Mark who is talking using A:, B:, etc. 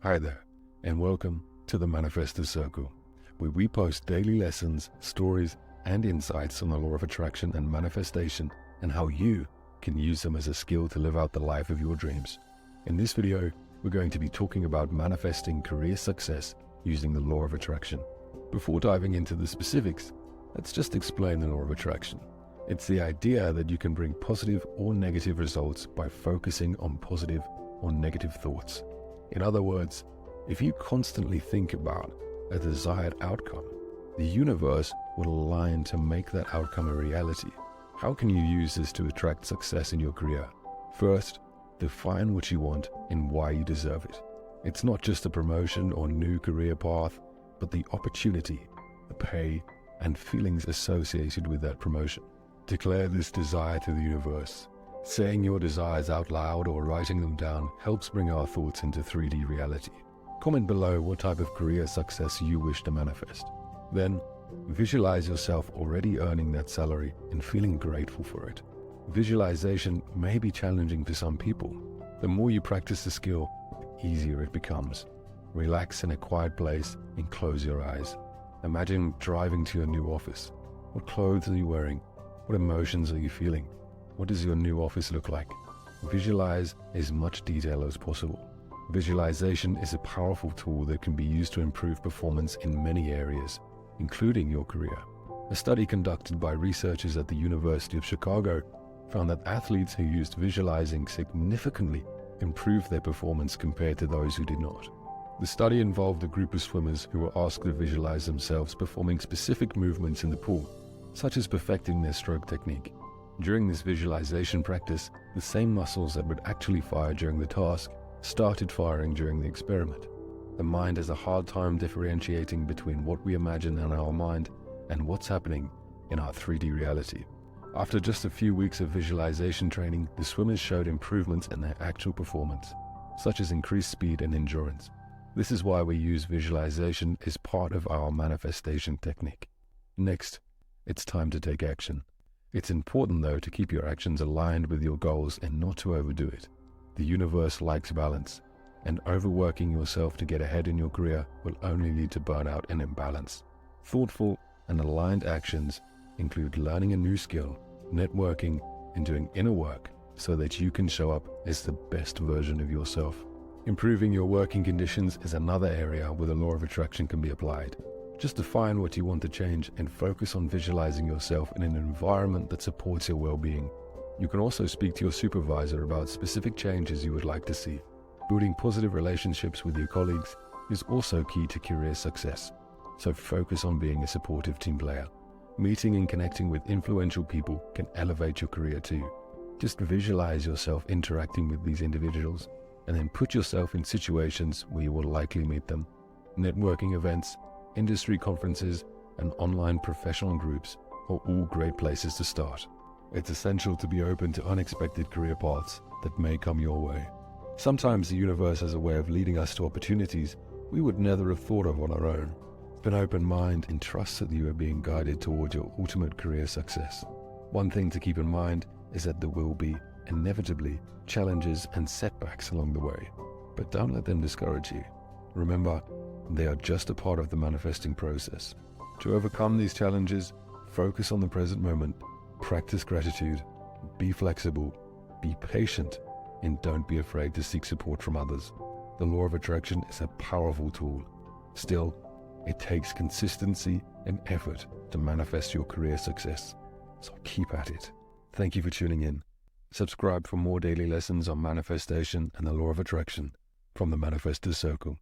A: Hi there, and welcome to the Manifestors Circle, where we post daily lessons, stories, and insights on the law of attraction and manifestation and how you can use them as a skill to live out the life of your dreams. In this video, we're going to be talking about manifesting career success using the law of attraction. Before diving into the specifics, let's just explain the law of attraction. It's the idea that you can bring positive or negative results by focusing on positive or negative thoughts. In other words, if you constantly think about a desired outcome, the universe will align to make that outcome a reality. How can you use this to attract success in your career? First, define what you want and why you deserve it. It's not just a promotion or new career path, but the opportunity, the pay, and feelings associated with that promotion. Declare this desire to the universe. Saying your desires out loud or writing them down helps bring our thoughts into 3D reality. Comment below what type of career success you wish to manifest. Then, visualize yourself already earning that salary and feeling grateful for it. Visualization may be challenging for some people. The more you practice the skill, the easier it becomes. Relax in a quiet place and close your eyes. Imagine driving to your new office. What clothes are you wearing? What emotions are you feeling? What does your new office look like? Visualize as much detail as possible. Visualization is a powerful tool that can be used to improve performance in many areas, including your career. A study conducted by researchers at the University of Chicago found that athletes who used visualizing significantly improved their performance compared to those who did not. The study involved a group of swimmers who were asked to visualize themselves performing specific movements in the pool, such as perfecting their stroke technique. During this visualization practice, the same muscles that would actually fire during the task started firing during the experiment. The mind has a hard time differentiating between what we imagine in our mind and what's happening in our 3D reality. After just a few weeks of visualization training, the swimmers showed improvements in their actual performance, such as increased speed and endurance. This is why we use visualization as part of our manifestation technique. Next, it's time to take action. It's important, though, to keep your actions aligned with your goals and not to overdo it. The universe likes balance, and overworking yourself to get ahead in your career will only lead to burnout and imbalance. Thoughtful and aligned actions include learning a new skill, networking, and doing inner work so that you can show up as the best version of yourself. Improving your working conditions is another area where the law of attraction can be applied. Just define what you want to change and focus on visualizing yourself in an environment that supports your well-being. You can also speak to your supervisor about specific changes you would like to see. Building positive relationships with your colleagues is also key to career success, so focus on being a supportive team player. Meeting and connecting with influential people can elevate your career too. Just visualize yourself interacting with these individuals and then put yourself in situations where you will likely meet them. Networking events, industry conferences, and online professional groups are all great places to start. It's essential to be open to unexpected career paths that may come your way. Sometimes the universe has a way of leading us to opportunities we would never have thought of on our own. Have an open mind and trust that you are being guided toward your ultimate career success. One thing to keep in mind is that there will be, inevitably, challenges and setbacks along the way, but don't let them discourage you. Remember, they are just a part of the manifesting process. To overcome these challenges, focus on the present moment, practice gratitude, be flexible, be patient, and don't be afraid to seek support from others. The law of attraction is a powerful tool. Still, it takes consistency and effort to manifest your career success. So keep at it. Thank you for tuning in. Subscribe for more daily lessons on manifestation and the law of attraction from the Manifestors Circle.